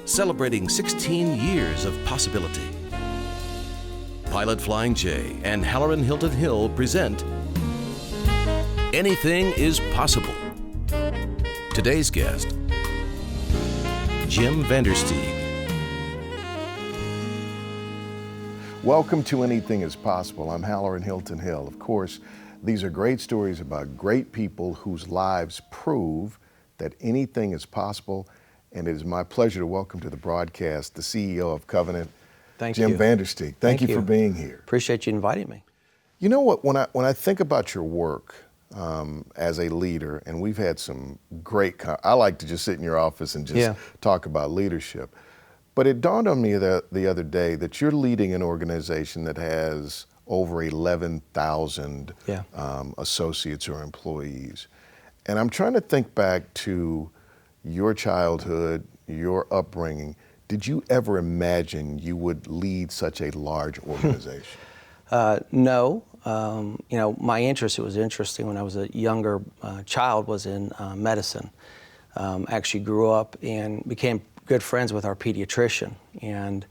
celebrating 16 years of possibility. Pilot Flying J and Halloran Hilton Hill present Anything is Possible. Today's guest, Jim VanderSteeg. Welcome to Anything is Possible. I'm Halloran Hilton Hill. Of course, these are great stories about great people whose lives prove that anything is possible. And it is my pleasure to welcome to the broadcast the CEO of Covenant, Jim VanderSteeg. Thank you for being here. Appreciate you inviting me. You know what, when I think about your work as a leader, and we've had some great, I like to just sit in your office and just talk about leadership. But it dawned on me the other day that you're leading an organization that has over 11,000 associates or employees. And I'm trying to think back to your childhood, your upbringing. Did you ever imagine you would lead such a large organization? No. You know, my interest, it was interesting when I was a younger child, was in medicine. Actually grew up and became good friends with our pediatrician. And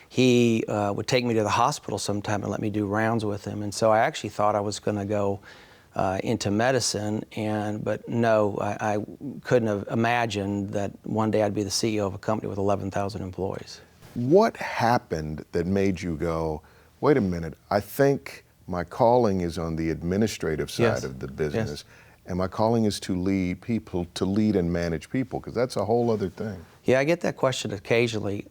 he would take me to the hospital sometime and let me do rounds with him. And so I actually thought I was going to go into medicine, but no, I couldn't have imagined that one day I'd be the CEO of a company with 11,000 employees. What happened that made you go, wait a minute, I think my calling is on the administrative side of the business, and my calling is to lead people, to lead and manage people, because that's a whole other thing. Yeah, I get that question occasionally.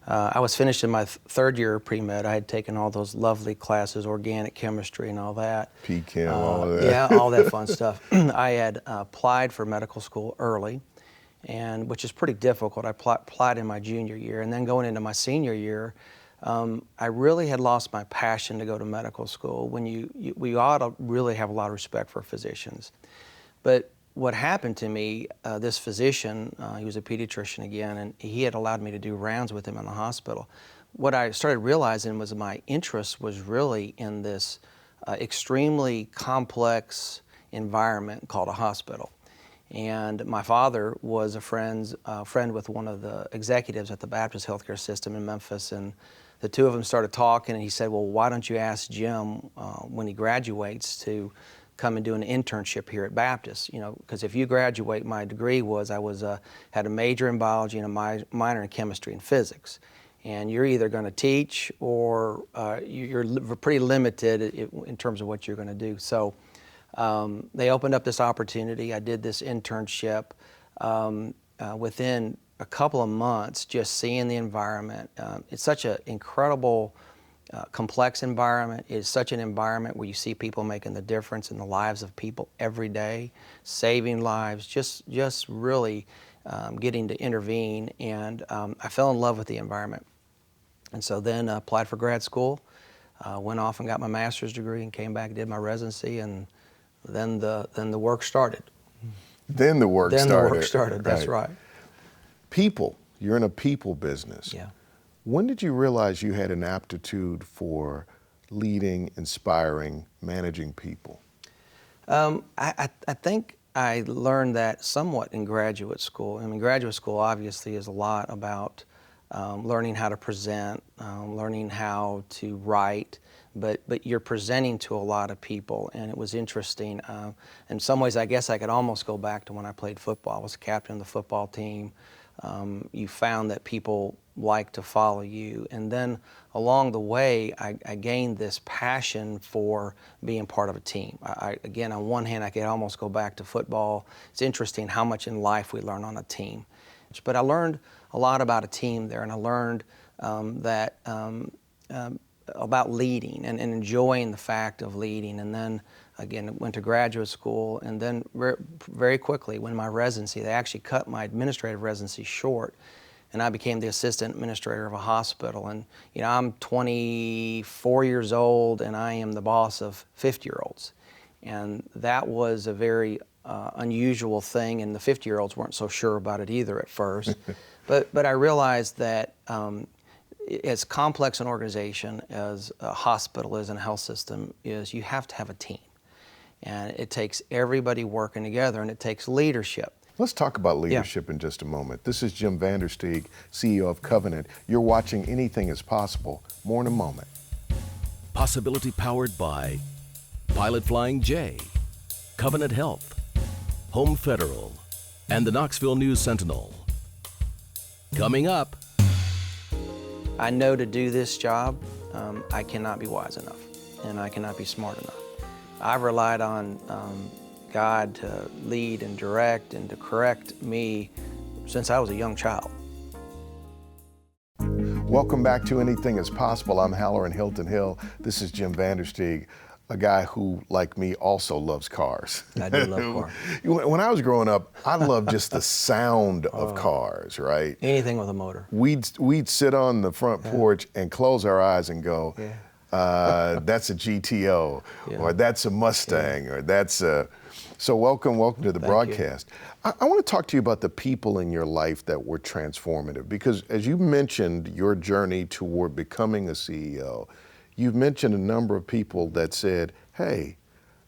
I was finished in my third year of pre-med. I had taken all those lovely classes, organic chemistry and all that. P-Chem, all of that. Yeah, all that fun stuff. I had applied for medical school early, which is pretty difficult. I applied in my junior year, and then going into my senior year, I really had lost my passion to go to medical school. We ought to really have a lot of respect for physicians. But what happened to me, this physician, he was a pediatrician again, and he had allowed me to do rounds with him in the hospital. What I started realizing was my interest was really in this extremely complex environment called a hospital. And my father was a friend with one of the executives at the Baptist healthcare system in Memphis, and the two of them started talking, and he said, well, why don't you ask Jim when he graduates to come and do an internship here at Baptist? You know, because if you graduate, my degree was, had a major in biology and a minor in chemistry and physics. And you're either going to teach or you're pretty limited in terms of what you're going to do. So they opened up this opportunity. I did this internship. Within a couple of months, just seeing the environment, it's such an incredible complex environment. It is such an environment where you see people making the difference in the lives of people every day, saving lives, just really getting to intervene. And I fell in love with the environment. And so then applied for grad school, went off and got my master's degree, and came back and did my residency, and then the work started. Then the work started. That's right. People, you're in a people business. Yeah. When did you realize you had an aptitude for leading, inspiring, managing people? I think I learned that somewhat in graduate school. I mean, graduate school obviously is a lot about learning how to present, learning how to write, but you're presenting to a lot of people, and it was interesting. In some ways, I guess I could almost go back to when I played football. I was captain of the football team. You found that people like to follow you. And then along the way, I gained this passion for being part of a team. Again, on one hand, I could almost go back to football. It's interesting how much in life we learn on a team. But I learned a lot about a team there, and I learned about leading and enjoying the fact of leading. And then again, went to graduate school, and then very quickly, when my residency, they actually cut my administrative residency short, and I became the assistant administrator of a hospital. And you know, I'm 24 years old, and I am the boss of 50-year-olds. And that was a very unusual thing, and the 50-year-olds weren't so sure about it either at first. But I realized that as complex an organization as a hospital is and a health system is, you have to have a team. And it takes everybody working together, and it takes leadership. Let's talk about leadership in just a moment. This is Jim VanderSteeg, CEO of Covenant. You're watching Anything is Possible. More in a moment. Possibility powered by Pilot Flying J, Covenant Health, Home Federal, and the Knoxville News Sentinel. Coming up. I know to do this job, I cannot be wise enough, and I cannot be smart enough. I've relied on God to lead and direct and to correct me since I was a young child. Welcome back to Anything is Possible. I'm Halloran Hilton Hill. This is Jim VanderSteeg, a guy who, like me, also loves cars. I do love cars. When I was growing up, I loved just the sound of cars, right? Anything with a motor. We'd sit on the front porch and close our eyes and go, that's a GTO, or that's a Mustang, or that's a... So welcome to the broadcast. I want to talk to you about the people in your life that were transformative, because as you mentioned your journey toward becoming a CEO, you've mentioned a number of people that said, hey,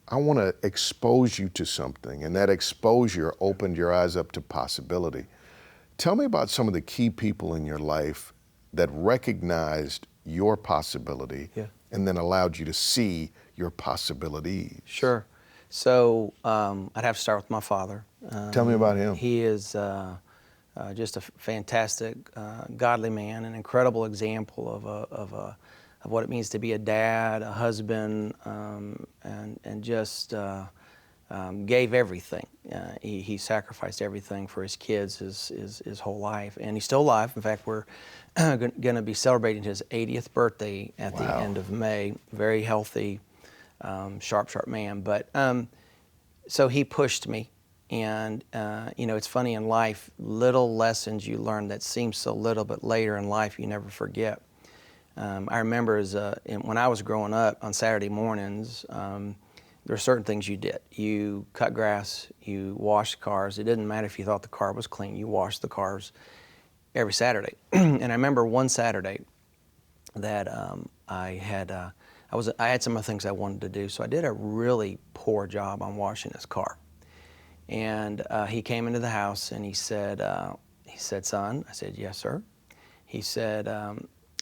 I want to expose you to something, and that exposure opened your eyes up to possibility. Tell me about some of the key people in your life that recognized your possibility and then allowed you to see your possibilities. Sure. So I'd have to start with my father. Tell me about him. He is just a fantastic, godly man, an incredible example of what it means to be a dad, a husband, and just gave everything. He sacrificed everything for his kids his whole life, and he's still alive. In fact, we're going to be celebrating his 80th birthday at the end of May. Very healthy, sharp man. But so he pushed me, and it's funny in life, little lessons you learn that seem so little, but later in life you never forget. I remember when I was growing up on Saturday mornings, there were certain things you did. You cut grass, you washed cars. It didn't matter if you thought the car was clean. You washed the cars every Saturday. And I remember one Saturday that I had some of the things I wanted to do, so I did a really poor job on washing his car. And he came into the house and he said, son, I said, yes, sir. He said,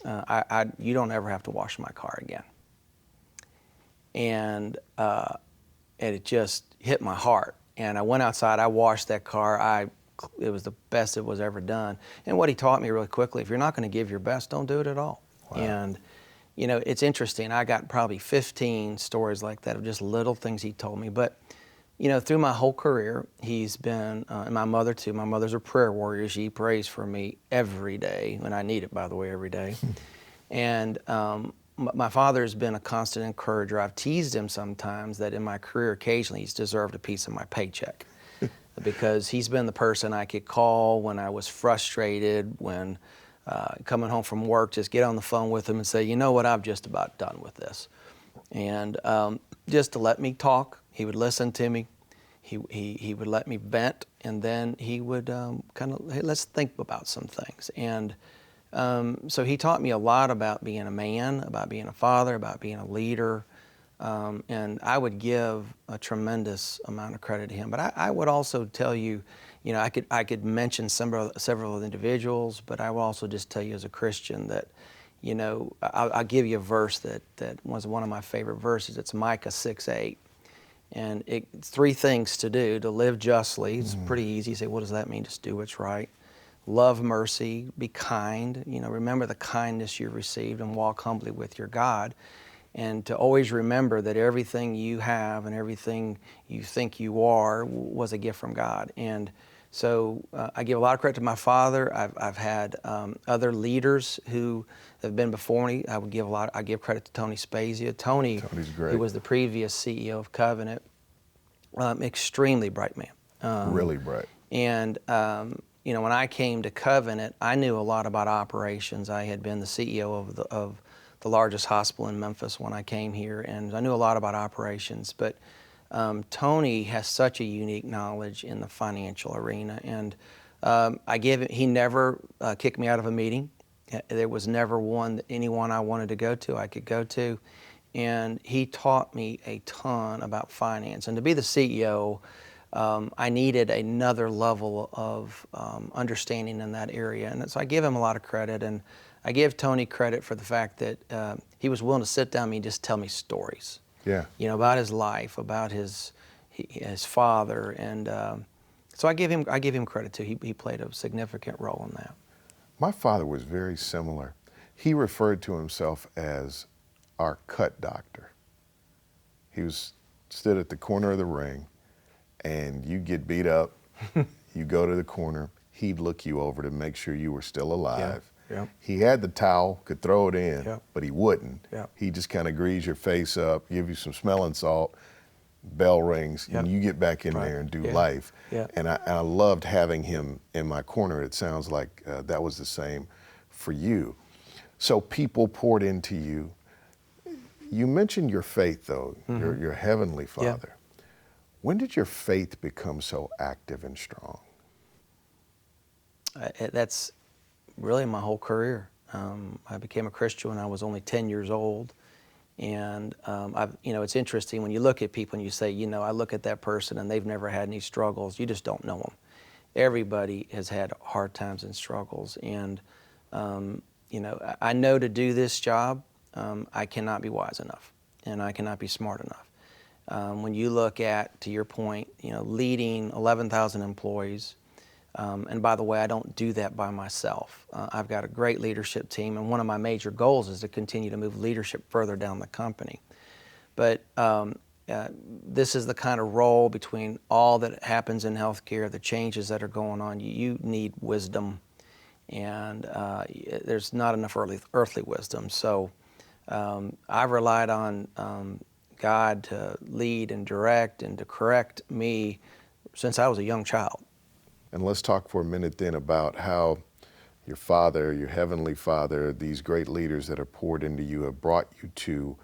you don't ever have to wash my car again. And it just hit my heart. And I went outside, I washed that car. It was the best it was ever done. And what he taught me really quickly, if you're not going to give your best, don't do it at all. Wow. And it's interesting. I got probably 15 stories like that of just little things he told me. But, through my whole career, he's been, and my mother too. My mother's a prayer warrior. She prays for me every day, when I need it, by the way, every day. And my father's been a constant encourager. I've teased him sometimes that in my career, occasionally, he's deserved a piece of my paycheck. Because he's been the person I could call when I was frustrated, when coming home from work, just get on the phone with him and say, you know what, I'm just about done with this. And just to let me talk. He would listen to me. He would let me vent, and then he would kind of, hey, let's think about some things. And so he taught me a lot about being a man, about being a father, about being a leader. And I would give a tremendous amount of credit to him. But I would also tell you, I could mention several of the individuals, but I will also just tell you as a Christian that, I'll give you a verse that was one of my favorite verses. It's Micah 6:8. And it's three things to do: to live justly. It's pretty easy. You say, what does that mean? Just do what's right. Love mercy, be kind. Remember the kindness you received and walk humbly with your God. And to always remember that everything you have and everything you think you are was a gift from God. And so I give a lot of credit to my father. I've had other leaders who have been before me. I give credit to Tony Spezia. Tony's great. Who was the previous CEO of Covenant. Extremely bright man. Really bright. And when I came to Covenant, I knew a lot about operations. I had been the CEO of the largest hospital in Memphis when I came here, and I knew a lot about operations. But Tony has such a unique knowledge in the financial arena, and he never kicked me out of a meeting. There was never anyone I wanted to go to, I could go to. And he taught me a ton about finance. And to be the CEO, I needed another level of understanding in that area. And so I give him a lot of credit, and I give Tony credit for the fact that he was willing to sit down with me and just tell me stories. Yeah. You know, about his life, about his father, and so I give him credit too. He played a significant role in that. My father was very similar. He referred to himself as our cut doctor. He stood at the corner of the ring, and you get beat up, you go to the corner, he'd look you over to make sure you were still alive. Yeah. He had the towel, could throw it in, Yeah. but he wouldn't. Yeah. He just kind of grease your face up, give you some smelling salt, bell rings, Yep. and you get back in Right. there and do Yeah. life. Yeah. And I loved having him in my corner. It sounds like that was the same for you. So people poured into you. You mentioned your faith, though, your heavenly Father. When did your faith become so active and strong? That's really my whole career. I became a Christian when I was only 10 years old. And it's interesting when you look at people and you say, I look at that person and they've never had any struggles. You just don't know them. Everybody has had hard times and struggles. And, I know to do this job, I cannot be wise enough and I cannot be smart enough. When you look at, to your point, leading 11,000 employees, and by the way, I don't do that by myself. I've got a great leadership team, and one of my major goals is to continue to move leadership further down the company. But this is the kind of role between all that happens in healthcare, the changes that are going on. You need wisdom, and there's not enough earthly wisdom. So I've relied on God to lead and direct and to correct me since I was a young child. And let's talk for a minute then about how your Father, your Heavenly Father, these great leaders that are poured into you have brought you to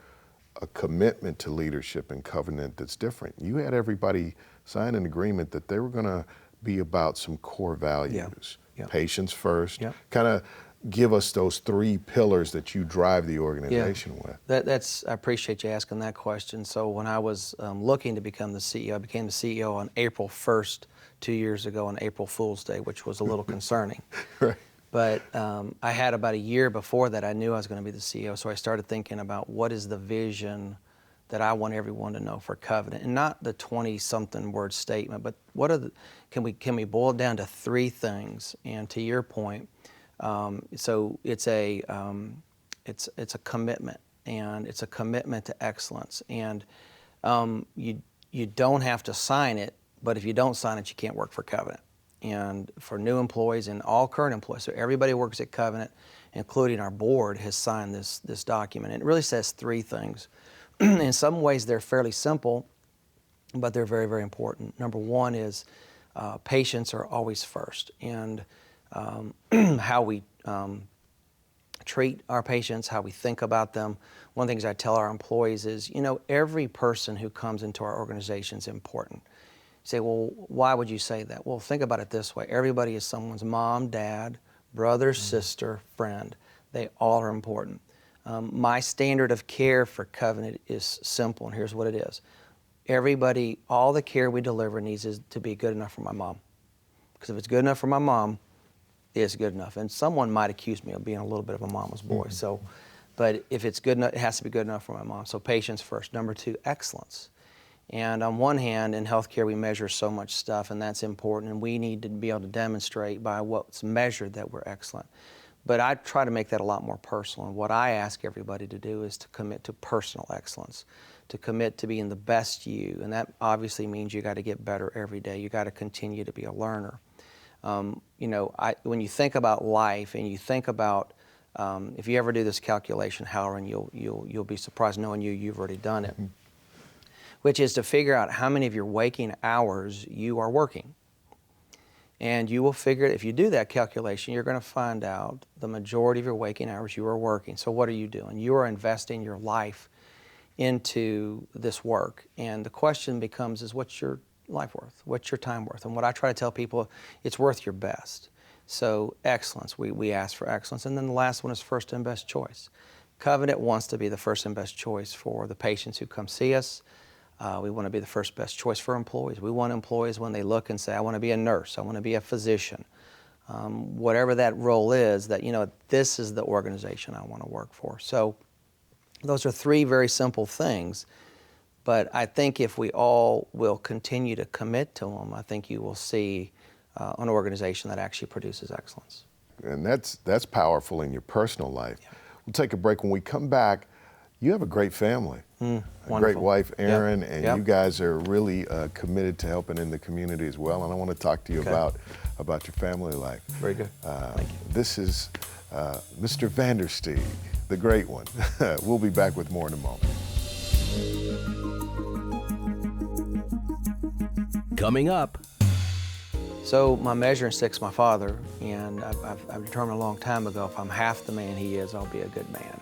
a commitment to leadership and covenant that's different. You had everybody sign an agreement that they were going to be about some core values. Yeah. Patients first. Yeah. Kind of give us those three pillars that you drive the organization with. I appreciate you asking that question. So when I was looking to become the CEO, I became the CEO on April 1st, 2 years ago on April Fool's Day, which was a little concerning. Right. But I had about a year before that I knew I was going to be the CEO, so I started thinking about what is the vision that I want everyone to know for Covenant, and not the 20-something word statement, but what are can we boil it down to three things? And to your point, so it's a commitment, and it's a commitment to excellence, and you don't have to sign it, but if you don't sign it, you can't work for Covenant. And for new employees and all current employees, so everybody who works at Covenant, including our board, has signed this document. And it really says three things. In some ways, they're fairly simple, but they're very, very important. Number one is patients are always first, and how we treat our patients, how we think about them. One of the things I tell our employees is, every person who comes into our organization is important. You say, well, why would you say that? Well, think about it this way. Everybody is someone's mom, dad, brother, sister, friend. They all are important. My standard of care for Covenant is simple, and here's what it is. Everybody, all the care we deliver needs to be good enough for my mom. Because if it's good enough for my mom, it's good enough. And someone might accuse me of being a little bit of a mama's boy. But if it's good enough, it has to be good enough for my mom. So patience first. Number two, excellence. And on one hand, in healthcare, we measure so much stuff, and that's important, and we need to be able to demonstrate by what's measured that we're excellent. But I try to make that a lot more personal, and what I ask everybody to do is to commit to personal excellence, to commit to being the best you, and that obviously means you got to get better every day. You got to continue to be a learner. When you think about life, and you think about if you ever do this calculation, Howard, and you'll be surprised knowing you've already done it. Which is to figure out how many of your waking hours you are working. And you will figure, if you do that calculation, you're going to find out the majority of your waking hours you are working. So what are you doing? You are investing your life into this work. And the question becomes is, what's your life worth? What's your time worth? And what I try to tell people, it's worth your best. So excellence, we ask for excellence. And then the last one is first and best choice. Covenant wants to be the first and best choice for the patients who come see us. We want to be the first best choice for employees. We want employees when they look and say, I want to be a nurse, I want to be a physician. Whatever that role is, that, this is the organization I want to work for. So those are three very simple things. But I think if we all will continue to commit to them, I think you will see an organization that actually produces excellence. And that's powerful in your personal life. Yeah. We'll take a break. When we come back, you have a great family, a great wife, Erin, and you guys are really committed to helping in the community as well. And I want to talk to you about your family life. Very good. Thank you. This is Mr. VanderSteeg, the great one. We'll be back with more in a moment. Coming up. So my measuring stick's my father, and I've determined a long time ago, if I'm half the man he is, I'll be a good man.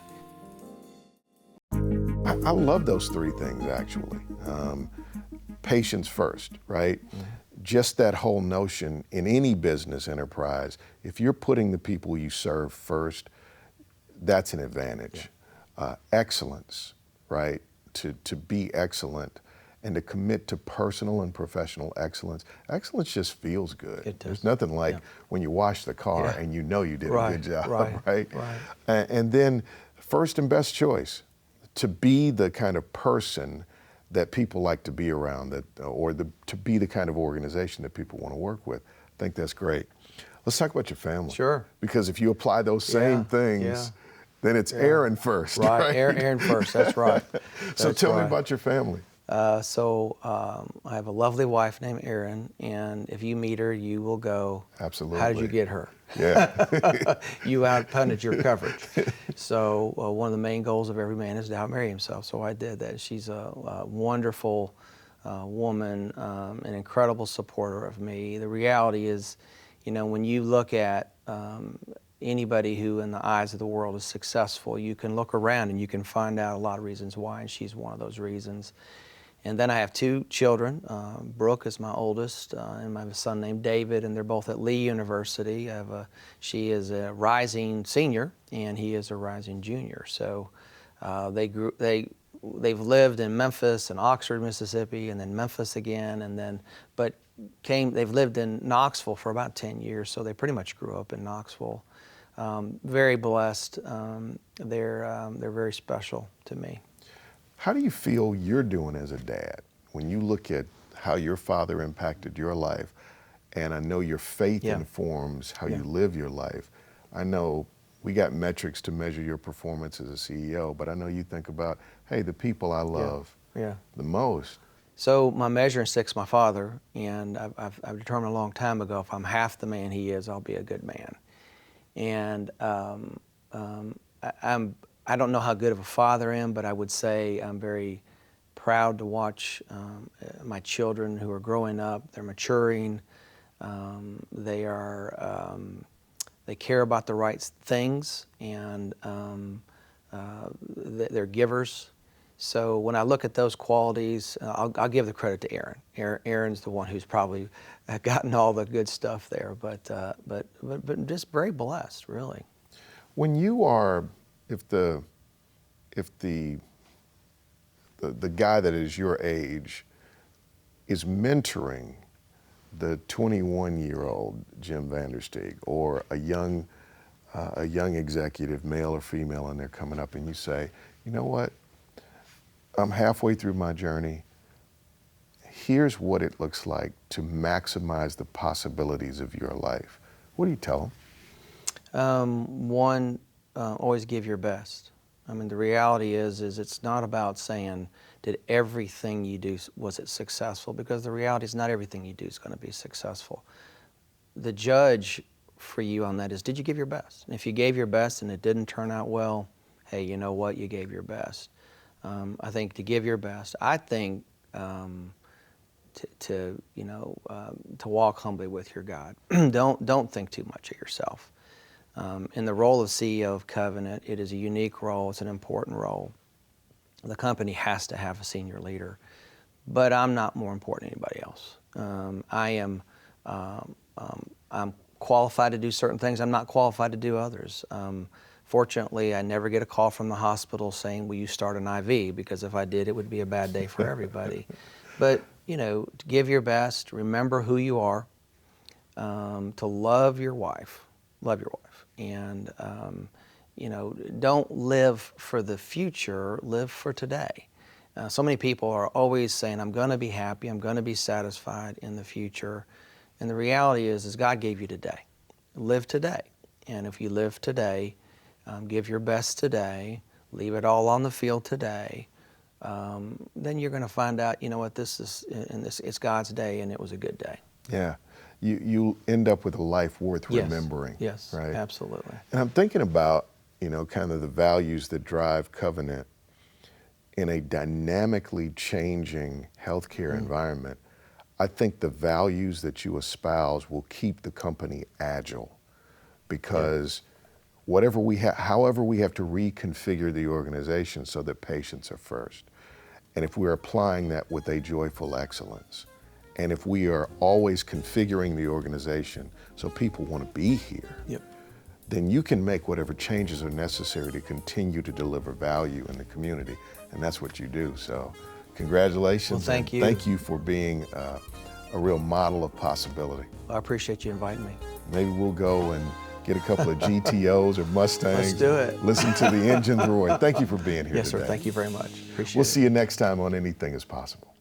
I love those three things, actually. Patience first, right? Just that whole notion in any business enterprise, if you're putting the people you serve first, that's an advantage. Excellence, right? To be excellent and to commit to personal and professional excellence. Excellence just feels good. It does. There's nothing like when you wash the car and you know you did a good job, right? And then first and best choice, to be the kind of person that people like to be around, to be the kind of organization that people want to work with. I think that's great. Let's talk about your family. Sure. Because if you apply those same things, then it's Erin first. Right, Erin first, that's right. So tell me about your family. I have a lovely wife named Erin, and if you meet her, you will go, absolutely. How did you get her? Yeah. You outpunted your coverage. So one of the main goals of every man is to outmarry himself. So I did that. She's a wonderful woman, an incredible supporter of me. The reality is, when you look at anybody who in the eyes of the world is successful, you can look around and you can find out a lot of reasons why, and she's one of those reasons. And then I have two children. Brooke is my oldest, and I have a son named David, and they're both at Lee University. She is a rising senior, and he is a rising junior. So they've lived in Memphis and Oxford, Mississippi, and then Memphis again, and then they've lived in Knoxville for about 10 years, so they pretty much grew up in Knoxville. Very blessed. They're very special to me. How do you feel you're doing as a dad when you look at how your father impacted your life? And I know your faith informs how you live your life. I know we got metrics to measure your performance as a CEO, but I know you think about, hey, the people I love the most. So my measuring stick's my father, and I've determined a long time ago, if I'm half the man he is, I'll be a good man. And I don't know how good of a father I am, but I would say I'm very proud to watch my children who are growing up. They're maturing. They care about the right things, and they're givers. So when I look at those qualities, I'll give the credit to Erin. Erin's the one who's probably gotten all the good stuff there, but just very blessed, really. When you are, if the guy that is your age is mentoring the 21-year-old Jim VanderSteeg, or a young executive, male or female, and they're coming up, and you say, you know what? I'm halfway through my journey. Here's what it looks like to maximize the possibilities of your life. What do you tell them? One, always give your best. I mean, the reality is it's not about saying, did everything you do, was it successful? Because the reality is not everything you do is going to be successful. The judge for you on that is, did you give your best? And if you gave your best and it didn't turn out well, hey, you know what? You gave your best. I think to give your best. I think to walk humbly with your God. Don't think too much of yourself. In the role of CEO of Covenant, it is a unique role. It's an important role. The company has to have a senior leader, but I'm not more important than anybody else. I'm qualified to do certain things. I'm not qualified to do others. Fortunately, I never get a call from the hospital saying, will you start an IV? Because if I did, it would be a bad day for everybody. But, you know, to give your best, remember who you are, to love your wife, and, you know, don't live for the future, live for today. So many people are always saying, I'm going to be happy, I'm going to be satisfied in the future. And the reality is God gave you today. Live today. And if you live today, give your best today, leave it all on the field today, then you're going to find out, you know what, it's God's day, and it was a good day. Yeah. You end up with a life worth remembering. Yes, right? Absolutely. And I'm thinking about, you know, kind of the values that drive Covenant in a dynamically changing healthcare environment. I think the values that you espouse will keep the company agile, because however we have to reconfigure the organization so that patients are first. And if we're applying that with a joyful excellence, and if we are always configuring the organization so people want to be here, then you can make whatever changes are necessary to continue to deliver value in the community. And that's what you do. So congratulations. Well, thank you. Thank you for being a real model of possibility. I appreciate you inviting me. Maybe we'll go and get a couple of GTOs or Mustangs. Let's do it. Listen to the engines roar. Thank you for being here Yes, today. sir. Thank you very much. Appreciate it. We'll see you next time on Anything is Possible.